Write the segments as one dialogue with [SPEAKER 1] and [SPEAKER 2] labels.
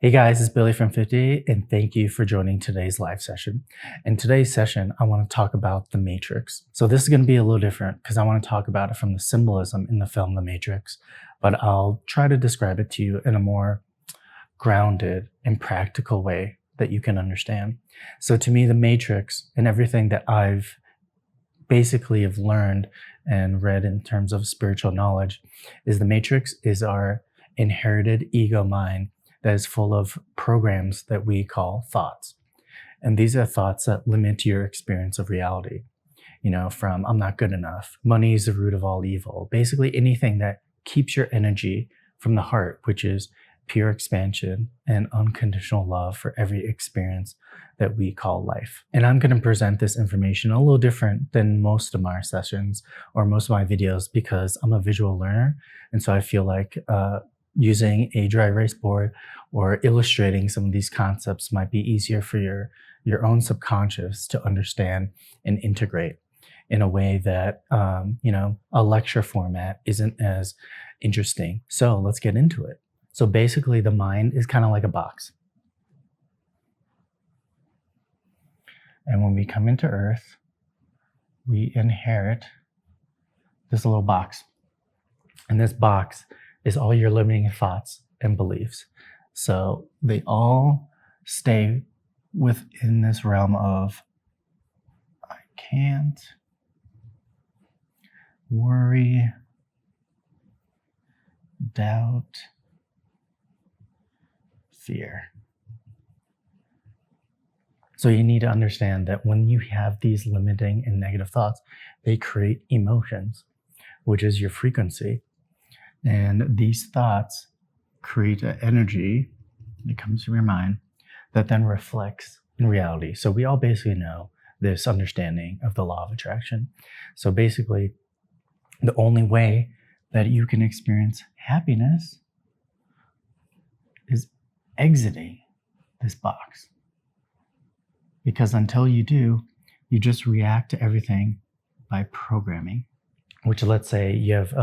[SPEAKER 1] Hey guys, it's Billy from 58, and thank you for joining today's live session. In today's session, I want to talk about the Matrix. So this is going to be a little different because I want to talk about it from the symbolism in the film The Matrix, but I'll try to describe it to you in a more grounded and practical way that you can understand. So to me, the Matrix and everything that I've basically have learned and read in terms of spiritual knowledge is the Matrix is our inherited ego mind that is full of programs that we call thoughts. And these are thoughts that limit your experience of reality. You know, from I'm not good enough, money is the root of all evil, basically anything that keeps your energy from the heart, which is pure expansion and unconditional love for every experience that we call life. And I'm going to present this information a little different than most of my sessions or most of my videos because I'm a visual learner. And so I feel like using a dry erase board or illustrating some of these concepts might be easier for your own subconscious to understand and integrate in a way that, a lecture format isn't as interesting. So let's get into it. So basically the mind is kind of like a box. And when we come into Earth, we inherit this little box. And this box is all your limiting thoughts and beliefs. So they all stay within this realm of I can't, worry, doubt, fear. So you need to understand that when you have these limiting and negative thoughts, they create emotions, which is your frequency. And these thoughts create an energy that comes from your mind that then reflects in reality. So we all basically know this understanding of the law of attraction. So basically, the only way that you can experience happiness is exiting this box. Because until you do, you just react to everything by programming, which let's say you have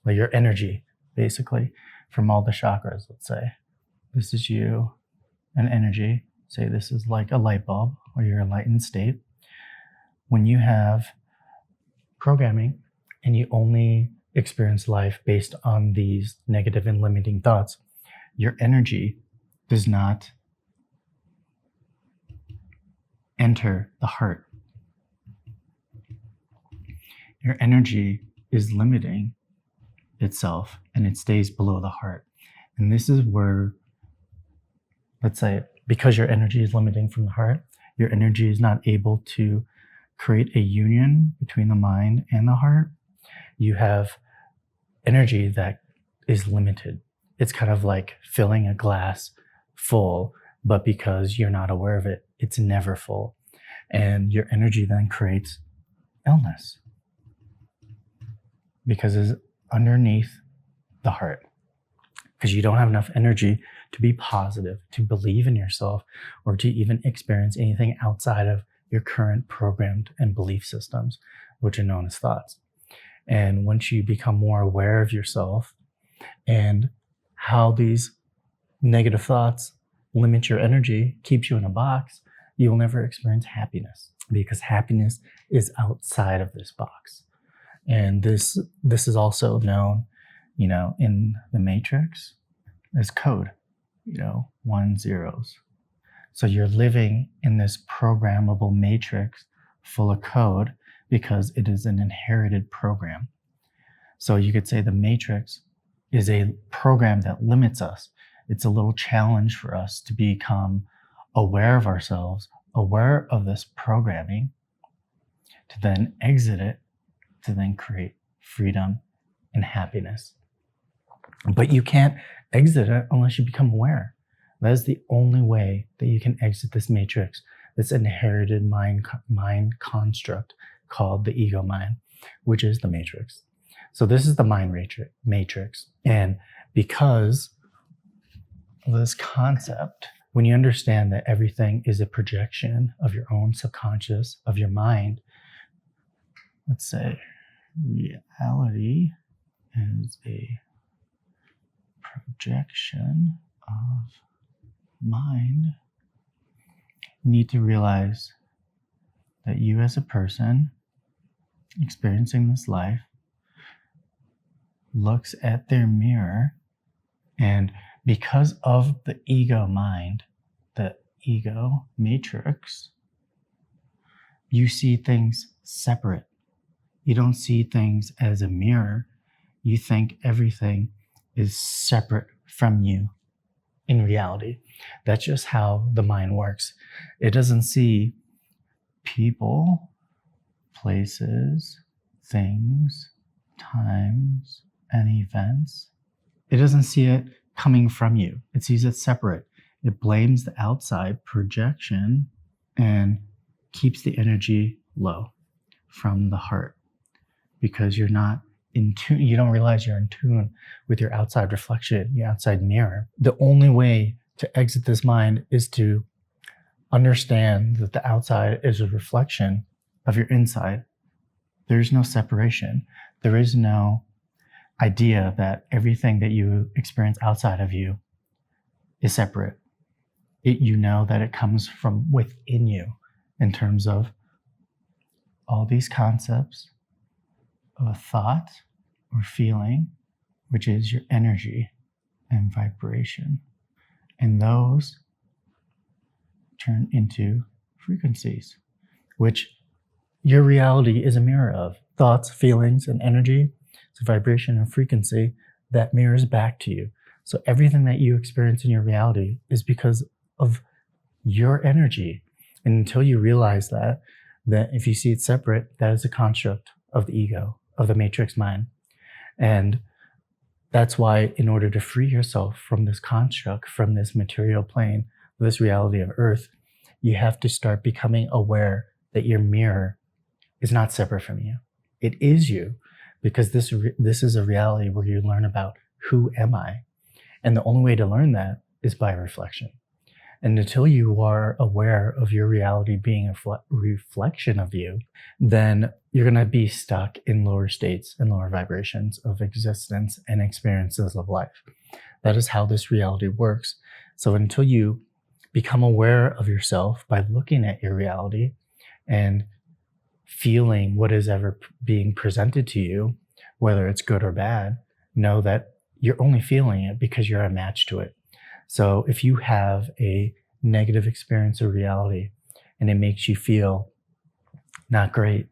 [SPEAKER 1] your energy, basically, from all the chakras, let's say. This is you, an energy. Say this is like a light bulb or your enlightened state. When you have programming and you only experience life based on these negative and limiting thoughts, your energy does not enter the heart. Your energy is limiting itself and it stays below the heart. And this is where, let's say, because your energy is limiting from the heart, your energy is not able to create a union between the mind and the heart. You have energy that is limited. It's kind of like filling a glass full, but because you're not aware of it, it's never full. And your energy then creates illness because it's underneath the heart, because you don't have enough energy to be positive, to believe in yourself, or to even experience anything outside of your current programmed and belief systems, which are known as thoughts. And once you become more aware of yourself and how these negative thoughts limit your energy, keeps you in a box, you will never experience happiness, because happiness is outside of this box. And this is also known, in the Matrix as code, 1 zeros. So you're living in this programmable matrix full of code because it is an inherited program. So you could say the Matrix is a program that limits us. It's a little challenge for us to become aware of ourselves, aware of this programming, to then exit it, to then create freedom and happiness. But you can't exit it unless you become aware. That is the only way that you can exit this matrix, this inherited mind construct called the ego mind, which is the Matrix. So this is the mind matrix. And because of this concept, when you understand that everything is a projection of your own subconscious, of your mind, let's say reality is a projection of mind, you need to realize that you as a person experiencing this life looks at their mirror, and because of the ego mind, the ego matrix, you see things separate. You don't see things as a mirror. You think everything is separate from you in reality. That's just how the mind works. It doesn't see people, places, things, times, and events. It doesn't see it coming from you. It sees it separate. It blames the outside projection and keeps the energy low from the heart, because you're not in tune. You don't realize you're in tune with your outside reflection, your outside mirror. The only way to exit this mind is to understand that the outside is a reflection of your inside. There's no separation. There is no idea that everything that you experience outside of you is separate. You know that it comes from within you in terms of all these concepts of a thought or feeling, which is your energy and vibration. And those turn into frequencies, which your reality is a mirror of. Thoughts, feelings, and energy. It's a vibration and frequency that mirrors back to you. So everything that you experience in your reality is because of your energy. And until you realize that if you see it separate, that is a construct of the ego, of the matrix mind. And that's why, in order to free yourself from this construct, from this material plane, this reality of earth, you have to start becoming aware that your mirror is not separate from you. It is you, because this is a reality where you learn about who am I? And the only way to learn that is by reflection. And until you are aware of your reality being a reflection of you, then you're going to be stuck in lower states and lower vibrations of existence and experiences of life. That is how this reality works. So until you become aware of yourself by looking at your reality and feeling what is ever being presented to you, whether it's good or bad, know that you're only feeling it because you're attached to it. So if you have a negative experience of reality and it makes you feel not great,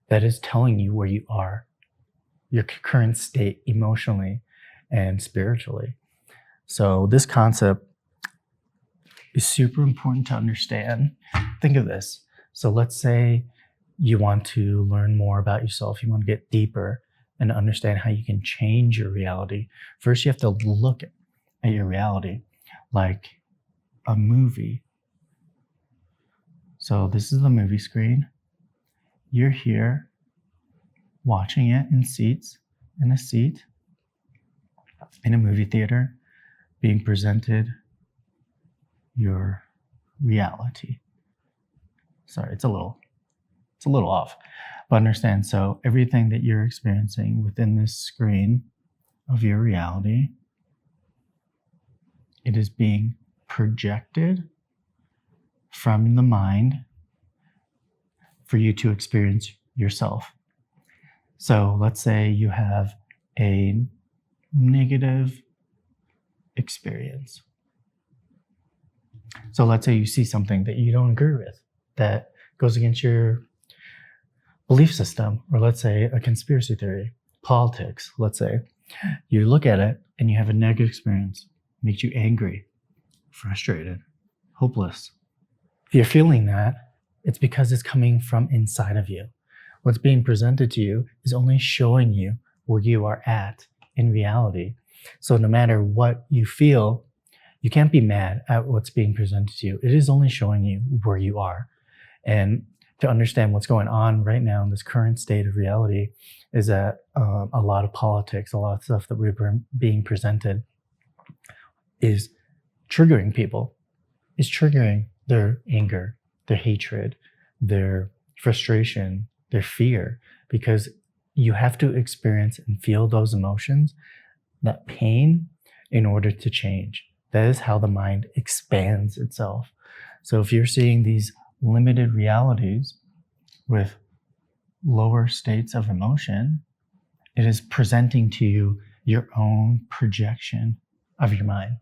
[SPEAKER 1] that is telling you where you are, your current state emotionally and spiritually. So this concept is super important to understand. Think of this. So let's say you want to learn more about yourself. You want to get deeper and understand how you can change your reality. First, you have to look at your reality like a movie. So this is the movie screen. You're here watching it in a seat in a movie theater, being presented your reality. Sorry, it's a little off, but understand. So everything that you're experiencing within this screen of your reality, it is being projected from the mind for you to experience yourself. So let's say you have a negative experience. So let's say you see something that you don't agree with, that goes against your belief system, or let's say a conspiracy theory, politics, let's say. You look at it and you have a negative experience, makes you angry, frustrated, hopeless. If you're feeling that, it's because it's coming from inside of you. What's being presented to you is only showing you where you are at in reality. So no matter what you feel, you can't be mad at what's being presented to you. It is only showing you where you are. And to understand what's going on right now in this current state of reality is that a lot of politics, a lot of stuff that we're being presented is triggering people, is triggering their anger, their hatred, their frustration, their fear, because you have to experience and feel those emotions, that pain, in order to change. That is how the mind expands itself. So if you're seeing these limited realities with lower states of emotion, it is presenting to you your own projection of your mind.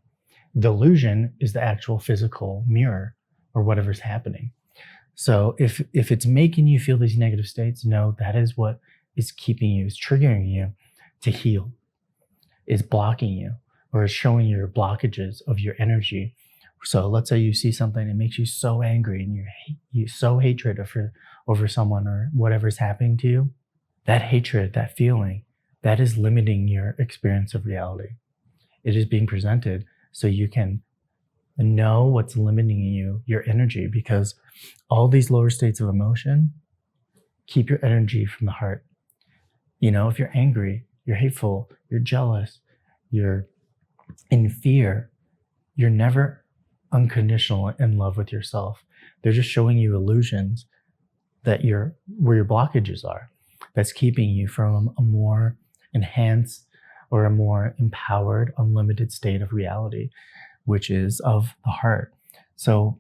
[SPEAKER 1] The illusion is the actual physical mirror or whatever's happening. So if it's making you feel these negative states, no, that is what is keeping you, is triggering you to heal, is blocking you, or is showing your blockages of your energy. So let's say you see something that makes you so angry and you so hatred over someone or whatever's happening to you. That hatred, that feeling, that is limiting your experience of reality. It is being presented so you can know what's limiting you, your energy, because all these lower states of emotion keep your energy from the heart. You know, if you're angry, you're hateful, you're jealous, you're in fear, you're never unconditional in love with yourself. They're just showing you illusions that where your blockages are, that's keeping you from a more enhanced or a more empowered, unlimited state of reality, which is of the heart. So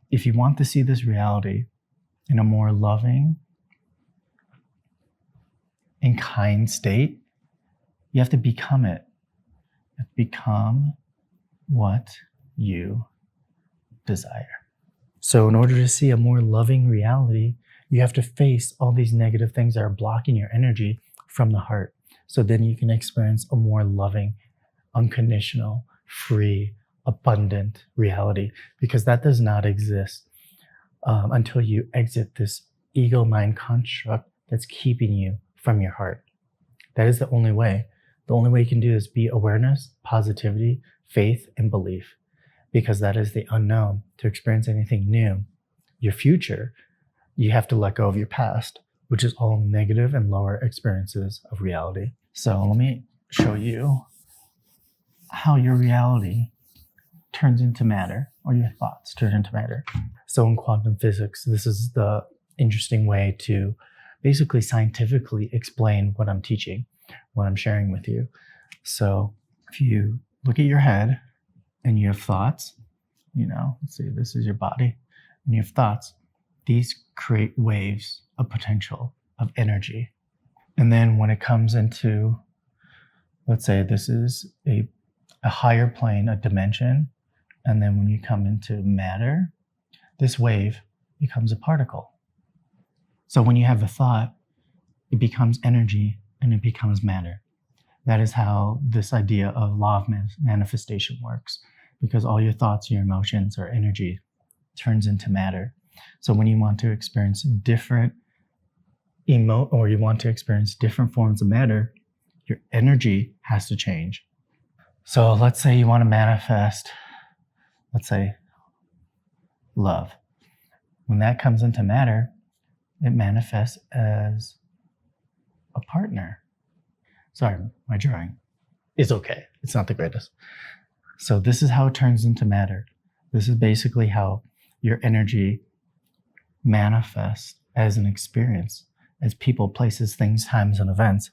[SPEAKER 1] if you want to see this reality in a more loving and kind state, you have to become it. You have to become what you desire. So in order to see a more loving reality, you have to face all these negative things that are blocking your energy from the heart. So then you can experience a more loving, unconditional, free, abundant reality, because that does not exist until you exit this ego mind construct that's keeping you from your heart. That is the only way. The only way you can do is be awareness, positivity, faith, and belief, because that is the unknown. To experience anything new, your future, you have to let go of your past, which is all negative and lower experiences of reality. So let me show you how your reality turns into matter, or your thoughts turn into matter. So in quantum physics, this is the interesting way to basically scientifically explain what I'm teaching, what I'm sharing with you. So if you look at your head and you have thoughts, let's say this is your body and you have thoughts, these create waves of potential, of energy. And then when it comes into, let's say this is a higher plane, a dimension, and then when you come into matter, this wave becomes a particle. So when you have a thought, it becomes energy and it becomes matter. That is how this idea of law of manifestation works, because all your thoughts, your emotions, or energy turns into matter. So when you want to experience different or you want to experience different forms of matter, your energy has to change. So let's say you want to manifest, let's say, love. When that comes into matter, it manifests as a partner. Sorry, my drawing is okay. It's not the greatest. So this is how it turns into matter. This is basically how your energy manifests as an experience, as people, places, things, times, and events.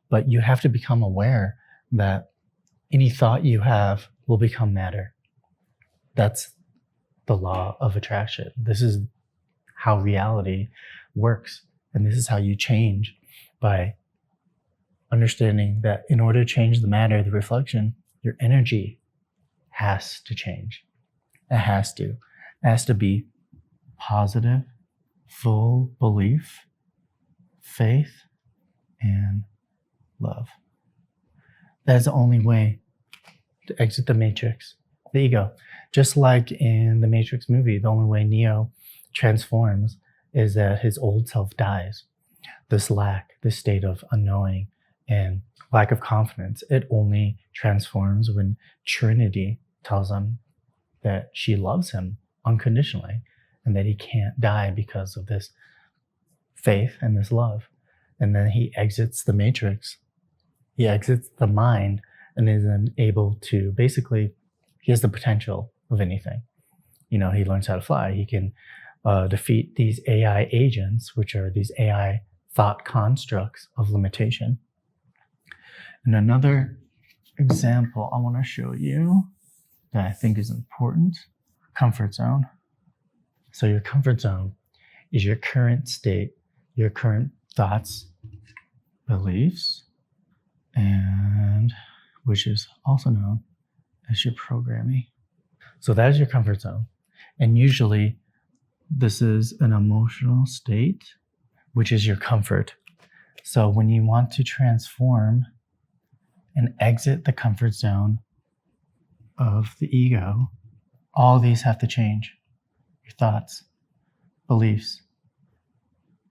[SPEAKER 1] But you have to become aware that any thought you have will become matter. That's the law of attraction. This is how reality works. And this is how you change, by understanding that in order to change the matter, the reflection, your energy has to change. It has to. It has to be positive, full belief, faith, and love. That is the only way to exit the matrix, the ego. Just like in the Matrix movie, the only way Neo transforms is that his old self dies. This lack, this state of unknowing and lack of confidence, it only transforms when Trinity tells him that she loves him unconditionally and that he can't die because of this faith and this love. And then he exits the matrix. He exits the mind and is then able to, basically, he has the potential of anything. He learns how to fly. He can defeat these AI agents, which are these AI thought constructs of limitation. And another example I want to show you that I think is important. Comfort zone. So your comfort zone is your current state, your current thoughts, beliefs, and which is also known as your programming. So that is your comfort zone. And usually this is an emotional state, which is your comfort. So when you want to transform and exit the comfort zone of the ego, all these have to change. Your thoughts, beliefs,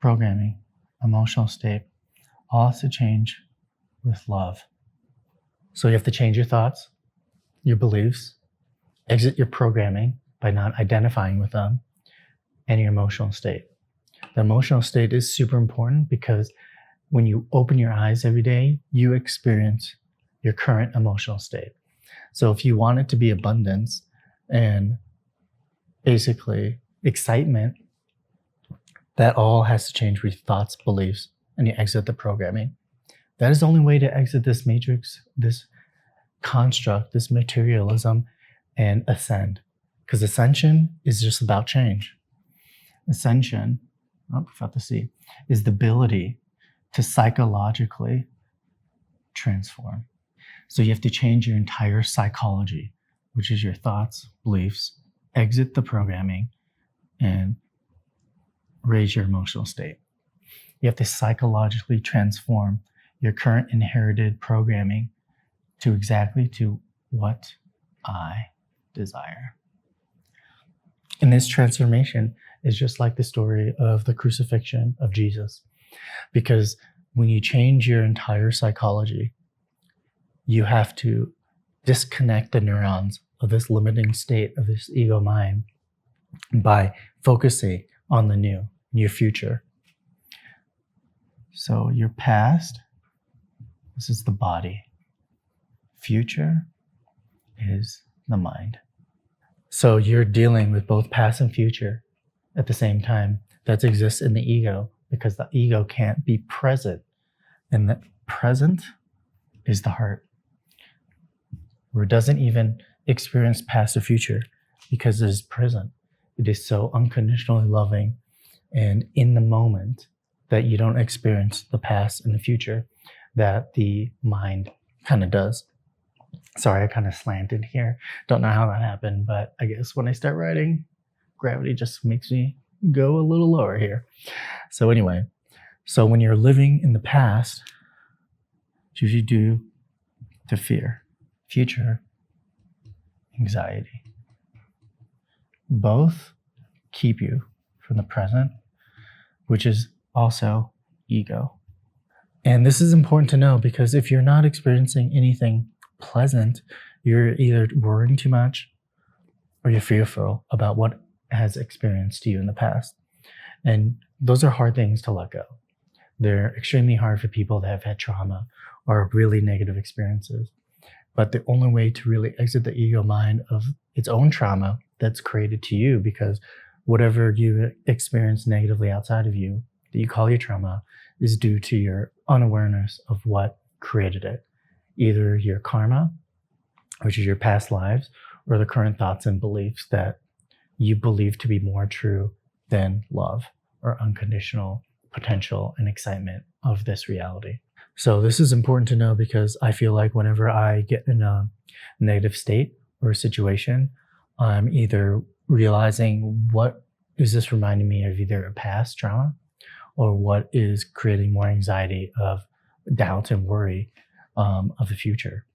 [SPEAKER 1] programming, emotional state, all has to change with love. So you have to change your thoughts, your beliefs, exit your programming by not identifying with them, and your emotional state. The emotional state is super important because when you open your eyes every day, you experience your current emotional state. So if you want it to be abundance and basically excitement, that all has to change with thoughts, beliefs, and you exit the programming. That is the only way to exit this matrix, this construct, this materialism, and ascend. Because ascension is just about change. Ascension, forgot the C, is the ability to psychologically transform. So you have to change your entire psychology, which is your thoughts, beliefs, exit the programming, and raise your emotional state. You have to psychologically transform your current inherited programming to exactly to what I desire. And this transformation is just like the story of the crucifixion of Jesus. Because when you change your entire psychology, you have to disconnect the neurons of this limiting state of this ego mind by focusing on the new, your future. So your past, this is the body. Future is the mind. So you're dealing with both past and future at the same time. That exists in the ego because the ego can't be present. And the present is the heart, where it doesn't even experience past or future because it is present. It is so unconditionally loving and in the moment that you don't experience the past and the future that the mind kind of does. Sorry, I kind of slanted here. Don't know how that happened, but I guess when I start writing, gravity just makes me go a little lower here. So anyway, so when you're living in the past, it's usually due to fear, future, anxiety. Both keep you from the present, which is also ego. And this is important to know because if you're not experiencing anything pleasant, you're either worrying too much or you're fearful about what has experienced you in the past. And those are hard things to let go. They're extremely hard for people that have had trauma or really negative experiences. But the only way to really exit the ego mind of its own trauma that's created to you, because whatever you experience negatively outside of you that you call your trauma is due to your unawareness of what created it. Either your karma, which is your past lives, or the current thoughts and beliefs that you believe to be more true than love or unconditional potential and excitement of this reality. So this is important to know because I feel like whenever I get in a negative state or a situation, I'm either realizing what is this reminding me of either a past trauma or what is creating more anxiety of doubt and worry of the future.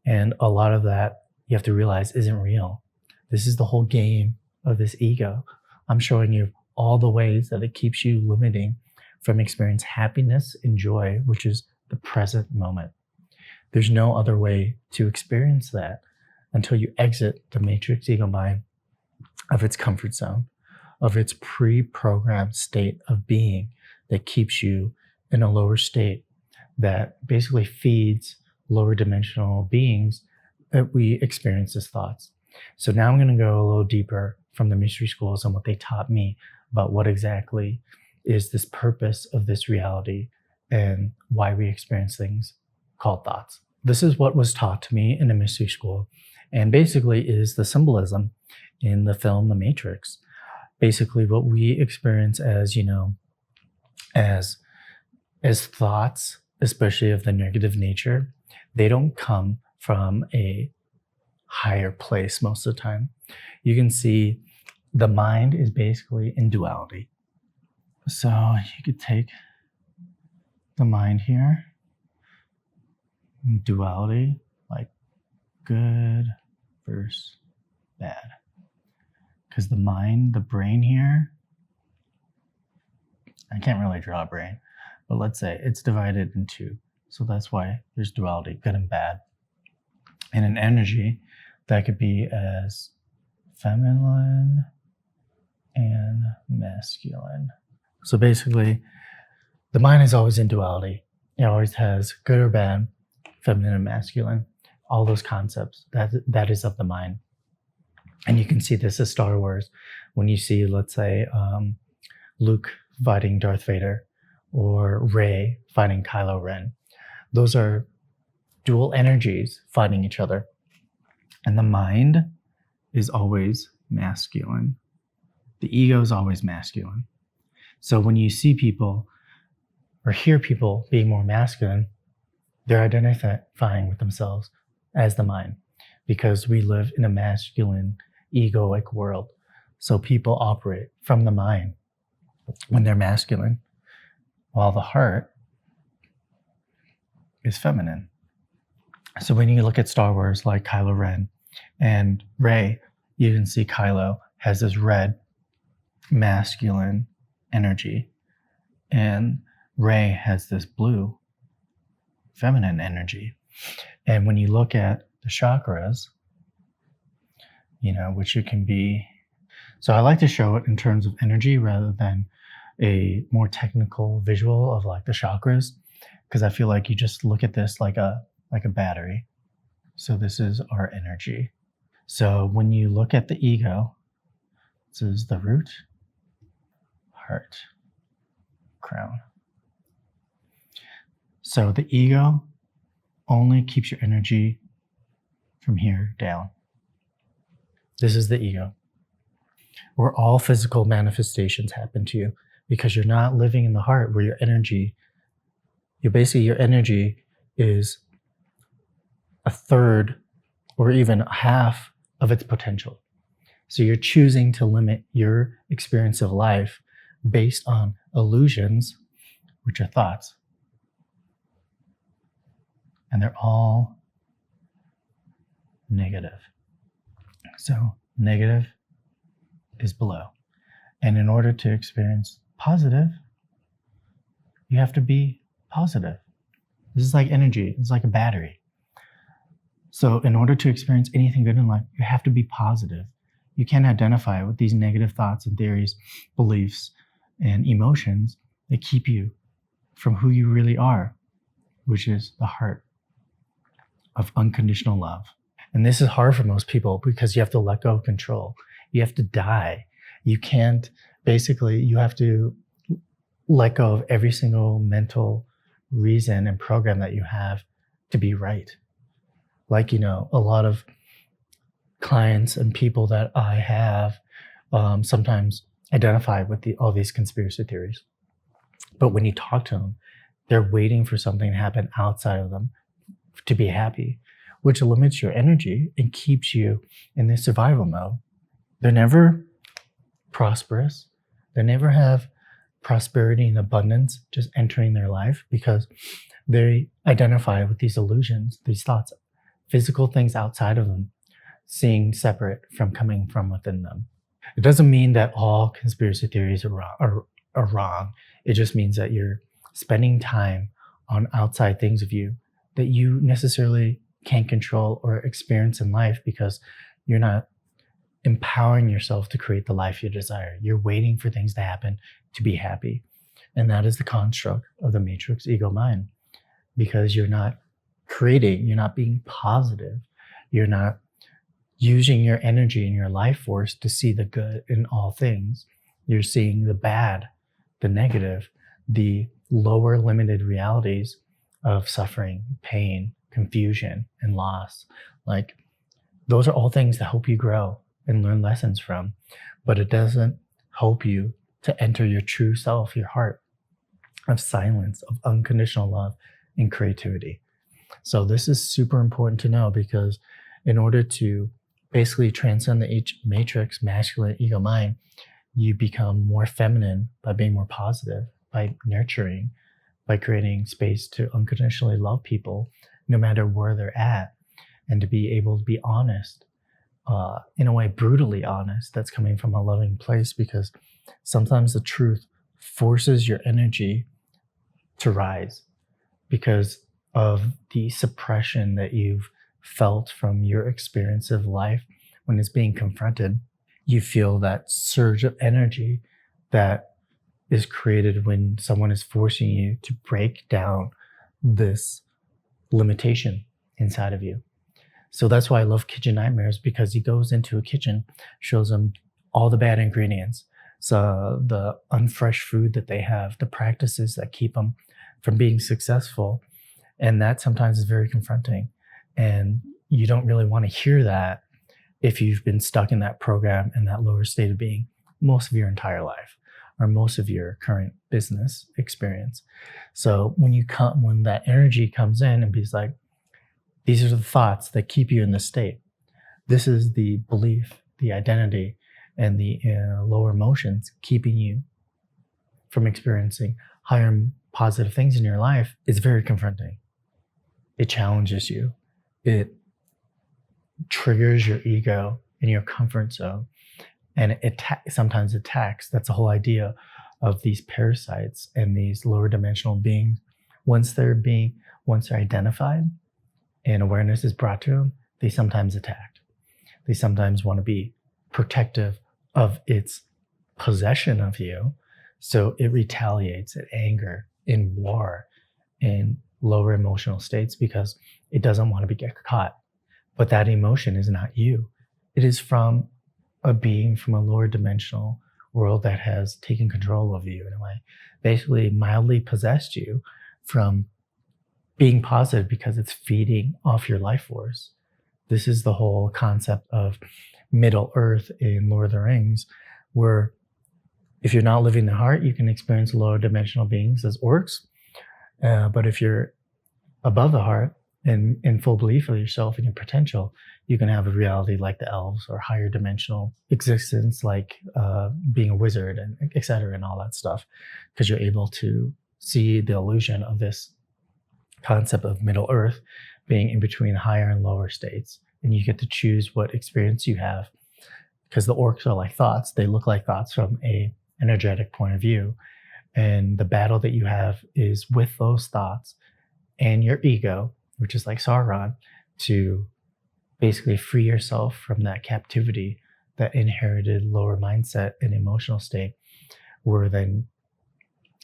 [SPEAKER 1] And a lot of that you have to realize isn't real. This is the whole game of this ego. I'm showing you all the ways that it keeps you limiting from experience happiness and joy, which is the present moment. There's no other way to experience that until you exit the matrix ego mind of its comfort zone, of its pre-programmed state of being that keeps you in a lower state that basically feeds lower dimensional beings that we experience as thoughts. So now I'm going to go a little deeper from the mystery schools and what they taught me about what exactly is this purpose of this reality and why we experience things called thoughts. This is what was taught to me in the mystery school. and basically is the symbolism in the film The Matrix. Basically what we experience as, as thoughts, especially of the negative nature, they don't come from a higher place most of the time. You can see the mind is basically in duality. So you could take the mind here, duality, like good versus bad. Because the mind, the brain here, I can't really draw a brain, but let's say it's divided in two. So that's why there's duality, good and bad. And an energy that could be as feminine and masculine. So basically, the mind is always in duality. It always has good or bad, feminine and masculine, all those concepts. That is of the mind. And you can see this as Star Wars when you see, let's say, Luke fighting Darth Vader or Rey fighting Kylo Ren. Those are dual energies fighting each other. And the mind is always masculine. The ego is always masculine. So when you see people or hear people being more masculine, they're identifying with themselves as the mind, because we live in a masculine, egoic world. So people operate from the mind when they're masculine, while the heart is feminine. So when you look at Star Wars, like Kylo Ren and Rey, you can see Kylo has this red masculine energy, and Rey has this blue feminine energy. And when you look at the chakras, which it can be, so I like to show it in terms of energy rather than a more technical visual of like the chakras, because I feel like you just look at this like a battery. So this is our energy. So when you look at the ego, this is the root, heart, crown. So the ego only keeps your energy from here down. This is the ego, where all physical manifestations happen to you, because you're not living in the heart where your energy is a third or even half of its potential. So you're choosing to limit your experience of life based on illusions, which are thoughts. And they're all negative. So negative is below. And in order to experience positive, you have to be positive. This is like energy. It's like a battery. So in order to experience anything good in life, you have to be positive. You can't identify with these negative thoughts and theories, beliefs, and emotions that keep you from who you really are, which is the heart of unconditional love. And this is hard for most people because you have to let go of control. You have to die. You have to let go of every single mental reason and program that you have to be right. Like, a lot of clients and people that I have sometimes identify with all these conspiracy theories. But when you talk to them, they're waiting for something to happen outside of them to be happy, which limits your energy and keeps you in this survival mode. They're never prosperous. They never have prosperity and abundance just entering their life because they identify with these illusions, these thoughts, physical things outside of them, seeing separate from coming from within them. It doesn't mean that all conspiracy theories are wrong. It just means that you're spending time on outside things of you that you necessarily can't control or experience in life because you're not empowering yourself to create the life you desire. You're waiting for things to happen to be happy. And that is the construct of the matrix ego mind, because you're not creating, you're not being positive, you're not using your energy and your life force to see the good in all things. You're seeing the bad, the negative, the lower limited realities of suffering, pain, confusion, and loss. Like Those are all things that help you grow and learn lessons from, but it doesn't help you to enter your true self, your heart of silence, of unconditional love and creativity. So this is super important to know, because in order to basically transcend the matrix, masculine ego mind, you become more feminine by being more positive, by nurturing, by creating space to unconditionally love people no matter where they're at, and to be able to be honest, in a way brutally honest, that's coming from a loving place, because sometimes the truth forces your energy to rise because of the suppression that you've felt from your experience of life. When it's being confronted, you feel that surge of energy that is created when someone is forcing you to break down this limitation inside of you. So that's why I love Kitchen Nightmares, because he goes into a kitchen, shows them all the bad ingredients, so the unfresh food that they have, the practices that keep them from being successful. And that sometimes is very confronting. And you don't really want to hear that if you've been stuck in that program and that lower state of being most of your entire life, or most of your current business experience. So when that energy comes in and be like, these are the thoughts that keep you in this state. This is the belief, the identity, and the lower emotions keeping you from experiencing higher positive things in your life. It's very confronting. It challenges you. It triggers your ego in your comfort zone, and it sometimes attacks. That's the whole idea of these parasites and these lower dimensional beings. Once they're identified and awareness is brought to them, they sometimes attack. They sometimes want to be protective of its possession of you. So it retaliates in anger, in war, in lower emotional states, because it doesn't want to get caught. But that emotion is not you. It is from a being from a lower dimensional world that has taken control of you in a way, basically mildly possessed you from being positive, because it's feeding off your life force. This is the whole concept of Middle Earth in Lord of the Rings, where if you're not living the heart, you can experience lower dimensional beings as orcs. But if you're above the heart and in full belief of yourself and your potential, you can have a reality like the elves, or higher dimensional existence like being a wizard, and et cetera, and all that stuff, because you're able to see the illusion of this concept of Middle Earth being in between higher and lower states. And you get to choose what experience you have, because the orcs are like thoughts. They look like thoughts from a energetic point of view. And the battle that you have is with those thoughts and your ego, which is like Sauron, to basically free yourself from that captivity, that inherited lower mindset and emotional state, where then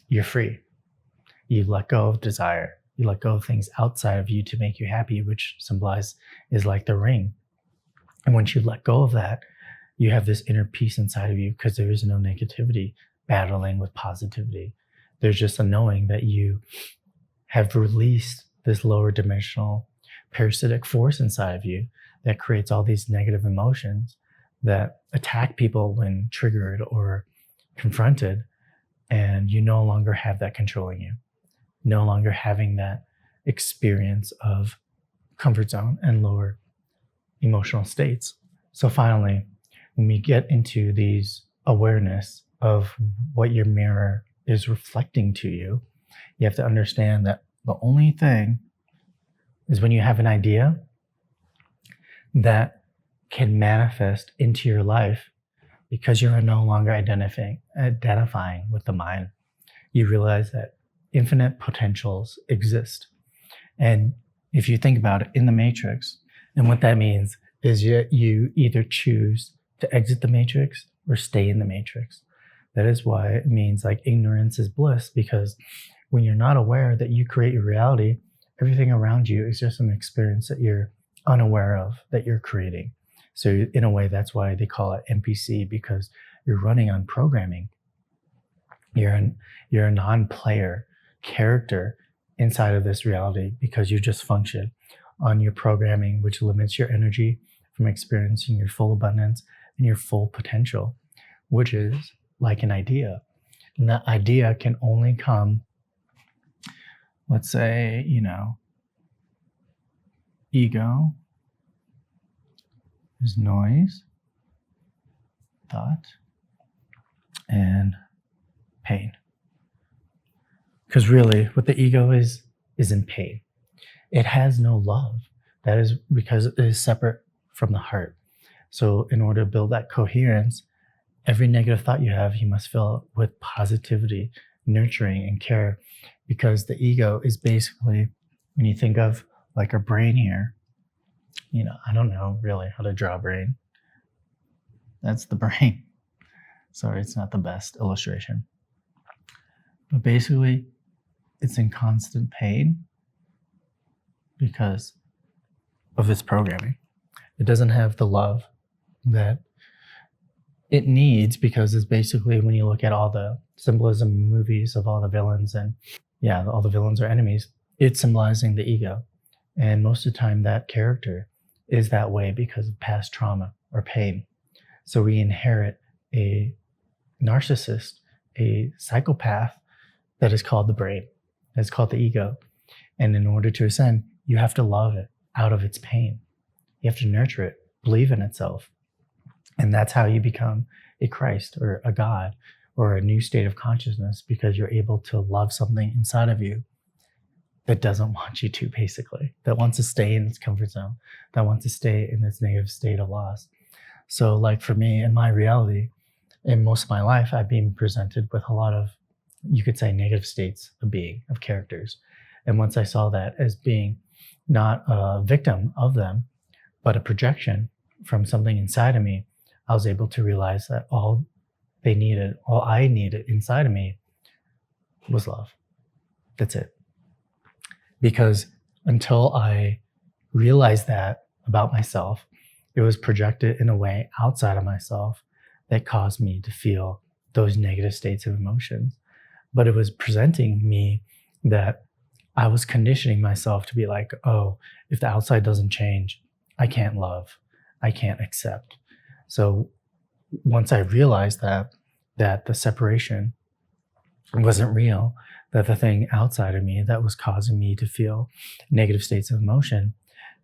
[SPEAKER 1] you're free. You let go of desire. You let go of things outside of you to make you happy, which is like the ring. And once you let go of that, you have this inner peace inside of you, because there is no negativity battling with positivity. There's just a knowing that you have released this lower dimensional parasitic force inside of you that creates all these negative emotions that attack people when triggered or confronted. And you no longer have that controlling you. No longer having that experience of comfort zone and lower emotional states. So finally, when we get into these awareness of what your mirror is reflecting to you, you have to understand that the only thing is when you have an idea that can manifest into your life, because you're no longer identifying with the mind, you realize that infinite potentials exist. And if you think about it in the matrix, and what that means is you either choose to exit the matrix or stay in the matrix. That is why it means like ignorance is bliss, because when you're not aware that you create your reality, everything around you is just an experience that you're unaware of, that you're creating. So in a way, that's why they call it NPC, because you're running on programming. You're a non-player character inside of this reality, because you just function on your programming, which limits your energy from experiencing your full abundance and your full potential, which is like an idea. And that idea can only come, let's say, ego is noise, thought, and pain. Because really, what the ego is in pain. It has no love. That is because it is separate from the heart. So in order to build that coherence, every negative thought you have, you must fill it with positivity, nurturing, and care. Because the ego is basically, when you think of like a brain here, I don't know really how to draw a brain. That's the brain. Sorry, it's not the best illustration. But basically, it's in constant pain because of its programming. It doesn't have the love that it needs, because it's basically, when you look at all the symbolism movies of all the villains, and all the villains are enemies, it's symbolizing the ego. And most of the time that character is that way because of past trauma or pain. So we inherit a narcissist, a psychopath that is called the brain, that's called the ego. And in order to ascend, you have to love it out of its pain. You have to nurture it, believe in itself. And that's how you become a Christ or a God or a new state of consciousness, because you're able to love something inside of you that doesn't want you to, basically, that wants to stay in its comfort zone, that wants to stay in its negative state of loss. So like for me, in my reality, in most of my life, I've been presented with a lot of, you could say, negative states of being, of characters. And once I saw that as being not a victim of them, but a projection from something inside of me, I was able to realize that all I needed inside of me was love. That's it. Because until I realized that about myself, it was projected in a way outside of myself that caused me to feel those negative states of emotions. But it was presenting me that I was conditioning myself to be like, oh, if the outside doesn't change, I can't love, I can't accept. So once I realized that the separation wasn't real, that the thing outside of me that was causing me to feel negative states of emotion,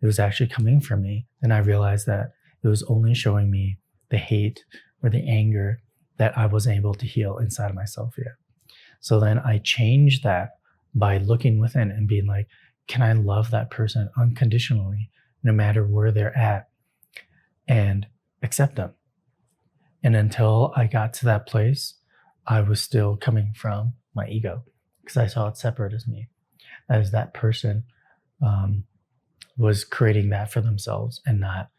[SPEAKER 1] it was actually coming from me. And I realized that it was only showing me the hate or the anger that I wasn't able to heal inside of myself yet. So then I changed that by looking within and being like, can I love that person unconditionally, no matter where they're at, and accept them? And until I got to that place, I was still coming from my ego, because I saw it separate as me, as that person was creating that for themselves and not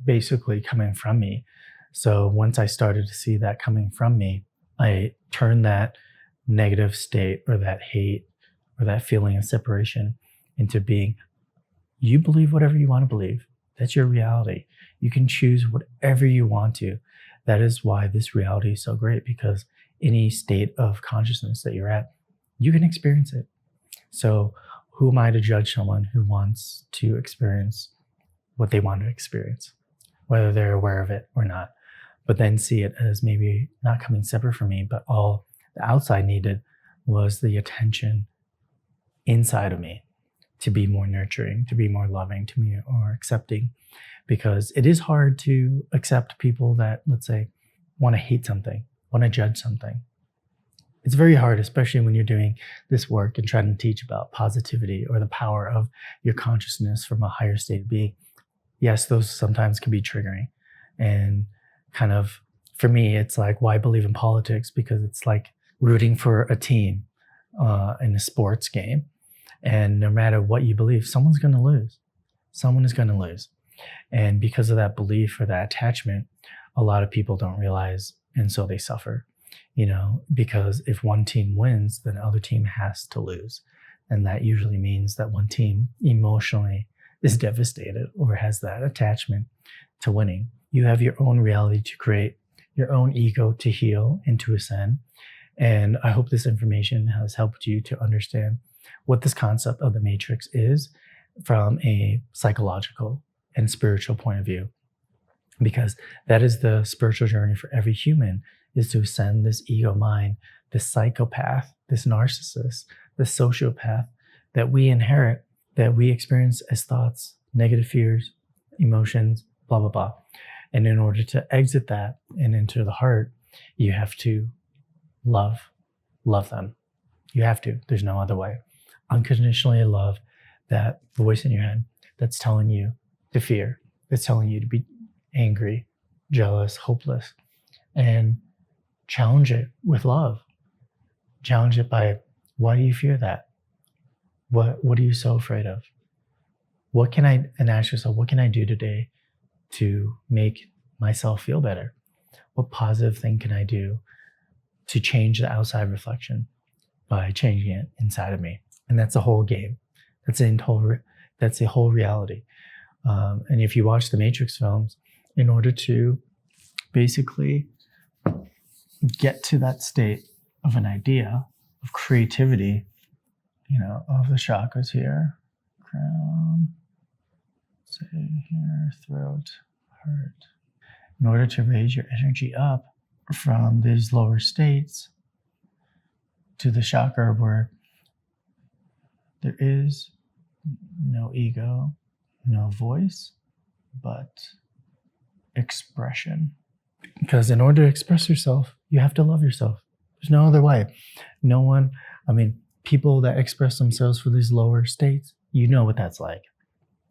[SPEAKER 1] basically coming from me. So once I started to see that coming from me, I turned that negative state or that hate or that feeling of separation into being, you believe whatever you want to believe. That's your reality. You can choose whatever you want to. That is why this reality is so great, because any state of consciousness that you're at, you can experience it. So who am I to judge someone who wants to experience what they want to experience, whether they're aware of it or not, but then see it as maybe not coming separate from me, but all the outside needed was the attention inside of me to be more nurturing, to be more loving, to be more accepting. Because it is hard to accept people that, let's say, want to hate something, want to judge something. It's very hard, especially when you're doing this work and trying to teach about positivity or the power of your consciousness from a higher state of being. Yes, those sometimes can be triggering. And kind of, for me, it's like, why believe in politics? Because it's like rooting for a team in a sports game. And no matter what you believe, someone's going to lose. Someone is going to lose. And because of that belief or that attachment, a lot of people don't realize, and so they suffer, because if one team wins, then the other team has to lose. And that usually means that one team emotionally is devastated or has that attachment to winning. You have your own reality to create, your own ego to heal and to ascend. And I hope this information has helped you to understand what this concept of the matrix is from a psychological and spiritual point of view. because that is the spiritual journey for every human, is to ascend this ego mind, this psychopath, this narcissist, this sociopath that we inherit, that we experience as thoughts, negative fears, emotions, blah, blah, blah. And in order to exit that and enter the heart, you have to love them. You have to. There's no other way. Unconditionally love that voice in your head that's telling you to fear, that's telling you to be angry, jealous, hopeless, and challenge it with love. Challenge it by, why do you fear that? What are you so afraid of? And ask yourself, what can I do today to make myself feel better? What positive thing can I do to change the outside reflection by changing it inside of me? And that's the whole game. That's the whole reality. And if you watch the Matrix films, in order to basically get to that state of an idea of creativity, of the chakras here, crown, say here, throat, heart. In order to raise your energy up from these lower states to the chakra where there is no ego, no voice, but expression. Because in order to express yourself, you have to love yourself. There's no other way. People that express themselves for these lower states, you know what that's like.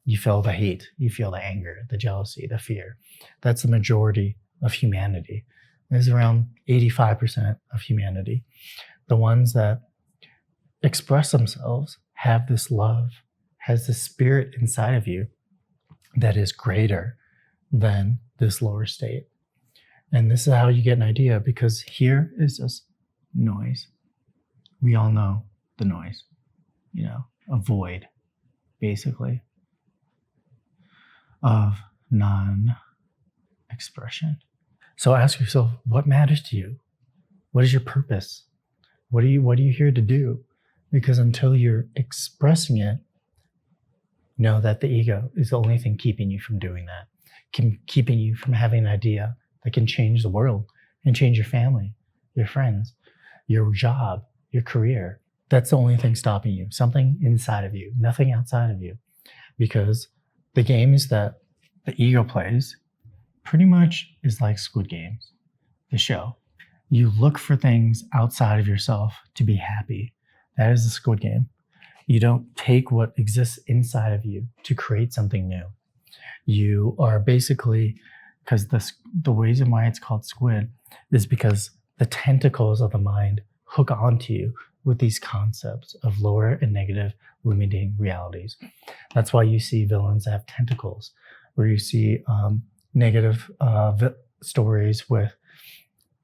[SPEAKER 1] You feel the hate, you feel the anger, the jealousy, the fear. That's the majority of humanity. There's around 85% of humanity. The ones that express themselves have this love, has this spirit inside of you that is greater than this lower state. And this is how you get an idea, because here is this noise. We all know the noise, a void, basically, of non-expression. So ask yourself, what matters to you? What is your purpose? What are you here to do? Because until you're expressing it, know that the ego is the only thing keeping you from doing that, keeping you from having an idea that can change the world and change your family, your friends, your job, your career. That's the only thing stopping you, something inside of you, nothing outside of you. Because the games that the ego plays pretty much is like Squid Games, the show. You look for things outside of yourself to be happy. That is the Squid Game. You don't take what exists inside of you to create something new. You are basically, because the reason why it's called squid is because the tentacles of the mind hook onto you with these concepts of lower and negative limiting realities. That's why you see villains that have tentacles, where you see negative stories with,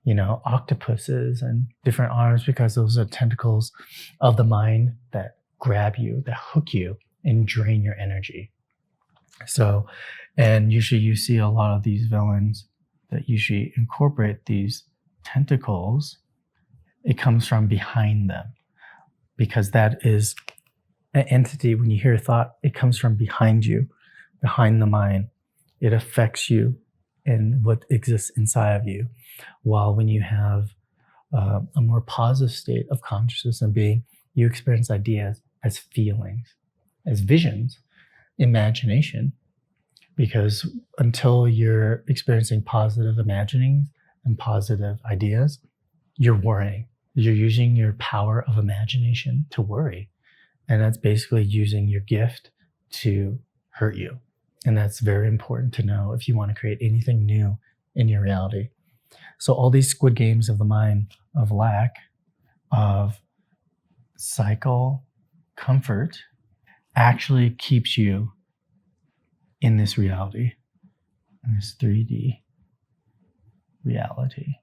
[SPEAKER 1] octopuses and different arms, because those are tentacles of the mind that grab you, that hook you and drain your energy. So, and usually you see a lot of these villains that usually incorporate these tentacles. It comes from behind them, because that is an entity. When you hear a thought, it comes from behind you, behind the mind. It affects you and what exists inside of you. While when you have a more positive state of consciousness and being, you experience ideas as feelings, as visions, imagination. Because until you're experiencing positive imaginings and positive ideas, you're worrying. You're using your power of imagination to worry. And that's basically using your gift to hurt you. And that's very important to know if you want to create anything new in your reality. So all these Squid Games of the mind, of lack, of cycle, comfort, actually keeps you in this reality, in this 3D reality.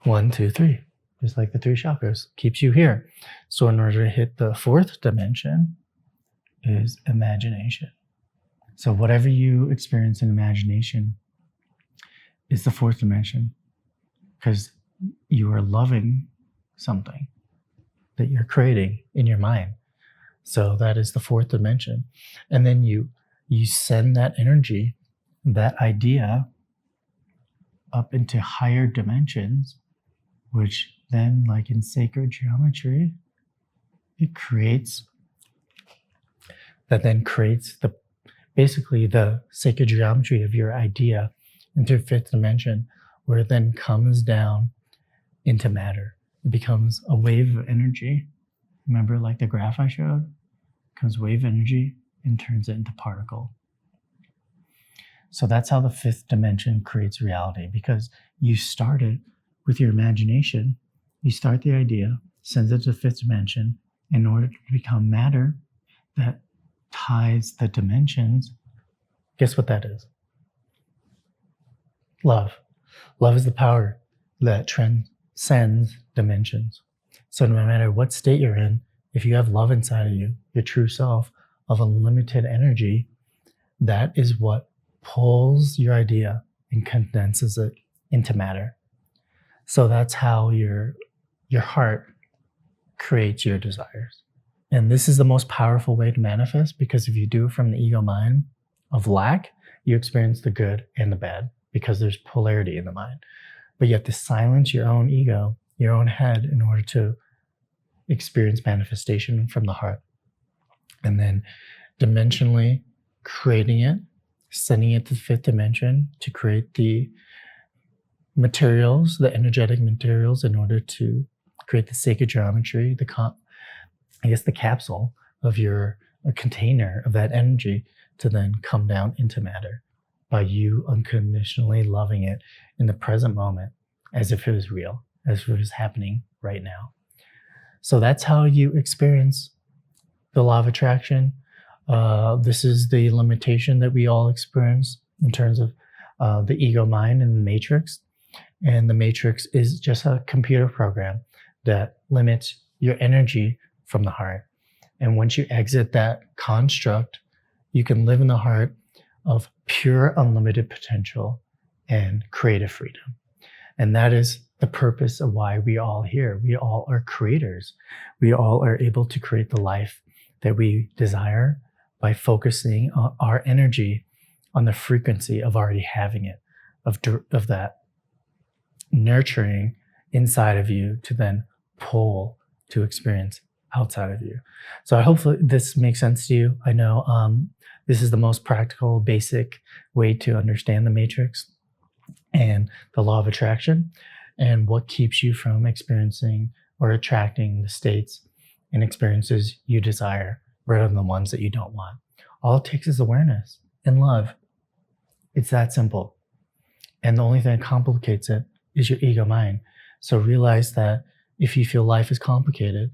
[SPEAKER 1] 1, 2, 3. Just like the 3 chakras, keeps you here. So in order to hit the 4th dimension is imagination. So whatever you experience in imagination is the 4th dimension, because you are loving something that you're creating in your mind. So that is the 4th dimension. And then you send that energy, that idea, up into higher dimensions, which then, like in sacred geometry, it creates the basically the sacred geometry of your idea into fifth dimension, where it then comes down into matter. It becomes a wave of energy. Remember, like the graph I showed? Comes wave energy and turns it into particle. So that's how the fifth dimension creates reality, because you start it with your imagination. You start the idea, sends it to the fifth dimension in order to become matter that ties the dimensions. Guess what that is? Love. Love is the power that transcends dimensions. So no matter what state you're in, if you have love inside of you, your true self of unlimited energy, that is what pulls your idea and condenses it into matter. So that's how your heart creates your desires. And this is the most powerful way to manifest, because if you do it from the ego mind of lack, you experience the good and the bad, because there's polarity in the mind. But you have to silence your own ego, your own head, in order to experience manifestation from the heart. And then dimensionally creating it, sending it to the fifth dimension to create the materials, the energetic materials, in order to create the sacred geometry, the capsule of a container of that energy, to then come down into matter by you unconditionally loving it in the present moment, as if it was real, as if it was happening right now. So that's how you experience the law of attraction. This is the limitation that we all experience in terms of the ego mind and the matrix. And the matrix is just a computer program that limits your energy from the heart. And once you exit that construct, you can live in the heart of pure unlimited potential and creative freedom. And that is the purpose of why we all here. We all are creators. We all are able to create the life that we desire by focusing our energy on the frequency of already having it, of that nurturing inside of you to then pull to experience outside of you. So I hope this makes sense to you. I know this is the most practical, basic way to understand the matrix and the law of attraction, and what keeps you from experiencing or attracting the states and experiences you desire rather than the ones that you don't want. All it takes is awareness and love. It's that simple. And the only thing that complicates it is your ego mind. So realize that if you feel life is complicated,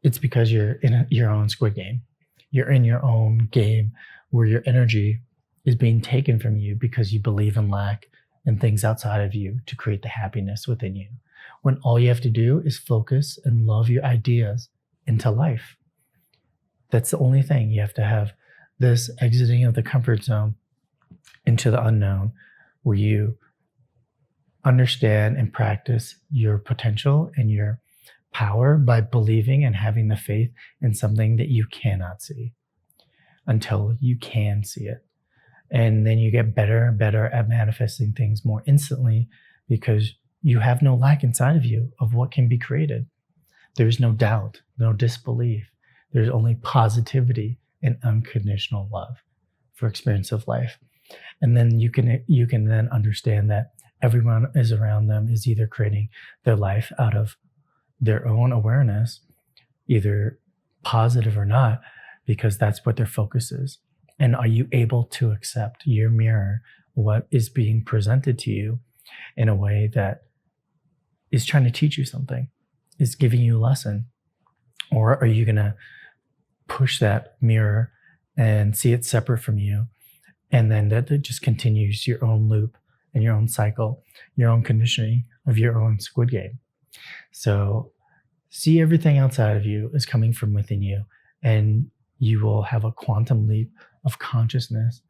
[SPEAKER 1] it's because you're in your own squid game. You're in your own game where your energy is being taken from you because you believe in lack and things outside of you to create the happiness within you. When all you have to do is focus and love your ideas into life. That's the only thing. You have to have this exiting of the comfort zone into the unknown, where you understand and practice your potential and your power by believing and having the faith in something that you cannot see until you can see it. And then you get better and better at manifesting things more instantly, because you have no lack inside of you of what can be created. There's no doubt, no disbelief. There's only positivity and unconditional love for experience of life. And then you can then understand that everyone is around them is either creating their life out of their own awareness, either positive or not, because that's what their focus is. And are you able to accept your mirror, what is being presented to you, in a way that is trying to teach you something, is giving you a lesson? Or are you going to push that mirror and see it separate from you? And then that just continues your own loop and your own cycle, your own conditioning of your own squid game. So see everything outside of you is coming from within you, and you will have a quantum leap of consciousness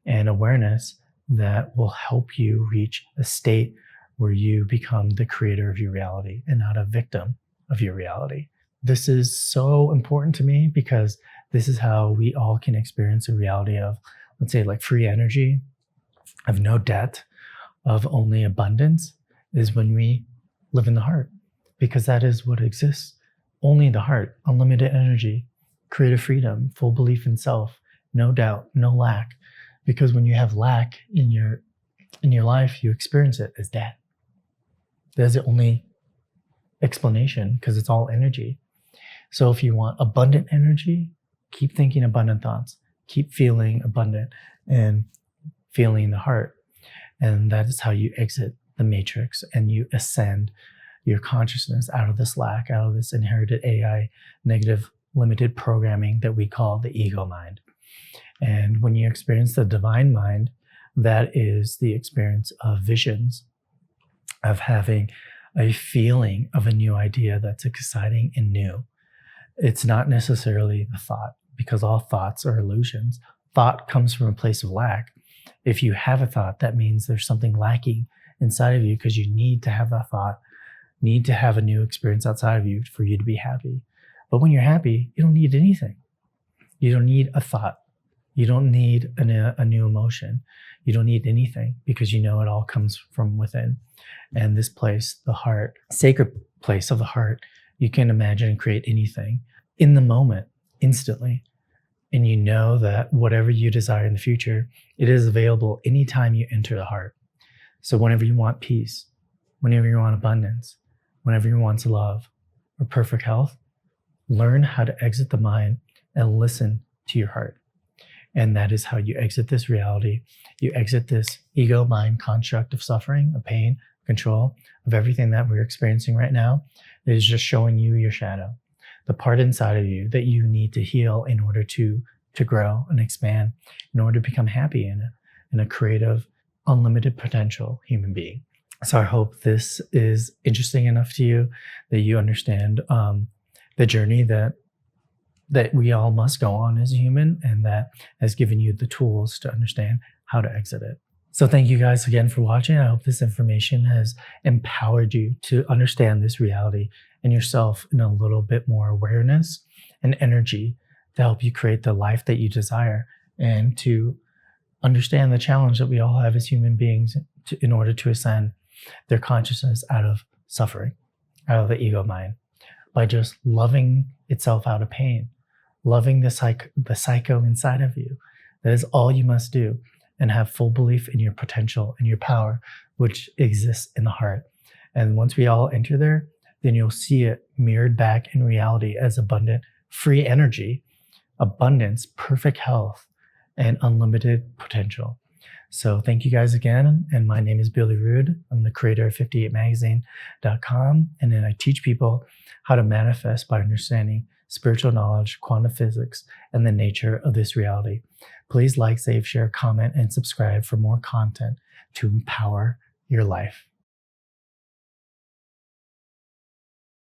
[SPEAKER 1] and awareness that will help you reach a state where you become the creator of your reality and not a victim of your reality. This is so important to me, because this is how we all can experience a reality of, let's say, like free energy, of no debt, of only abundance is when we live in the heart, because that is what exists. Only the heart, unlimited energy, creative freedom, full belief in self, no doubt, no lack. Because when you have lack in your life, you experience it as death. That's the only explanation, because it's all energy. So if you want abundant energy, keep thinking abundant thoughts, keep feeling abundant and feeling the heart. And that is how you exit the matrix and you ascend your consciousness out of this lack, out of this inherited AI, negative, limited programming that we call the ego mind. And when you experience the divine mind, that is the experience of visions, of having a feeling of a new idea that's exciting and new. It's not necessarily the thought, because all thoughts are illusions. Thought comes from a place of lack. If you have a thought, that means there's something lacking inside of you, because you need to have that thought, need to have a new experience outside of you for you to be happy. But when you're happy, you don't need anything. You don't need a thought. You don't need a new emotion. You don't need anything, because you know it all comes from within. And this place, the heart, sacred place of the heart, you can imagine and create anything in the moment, instantly. And you know that whatever you desire in the future, it is available anytime you enter the heart. So whenever you want peace, whenever you want abundance, whenever you want love or perfect health, learn how to exit the mind and listen to your heart. And that is how you exit this reality. You exit this ego mind construct of suffering, of pain, control, of everything that we're experiencing right now. It is just showing you your shadow, the part inside of you that you need to heal in order to grow and expand, in order to become happy in a creative, unlimited potential human being. So I hope this is interesting enough to you that you understand the journey that we all must go on as a human, and that has given you the tools to understand how to exit it. So thank you guys again for watching. I hope this information has empowered you to understand this reality and yourself in a little bit more awareness and energy to help you create the life that you desire, and to understand the challenge that we all have as human beings in order to ascend their consciousness out of suffering, out of the ego mind, by just loving itself out of pain, loving the psycho inside of you. That is all you must do, and have full belief in your potential and your power, which exists in the heart. And once we all enter there, then you'll see it mirrored back in reality as abundant, free energy, abundance, perfect health, and unlimited potential. So thank you guys again. And my name is billyrood. I'm the creator of FIFTY8magazine.com. And then I teach people how to manifest by understanding spiritual knowledge, quantum physics, and the nature of this reality. Please like, save, share, comment, and subscribe for more content to empower your life.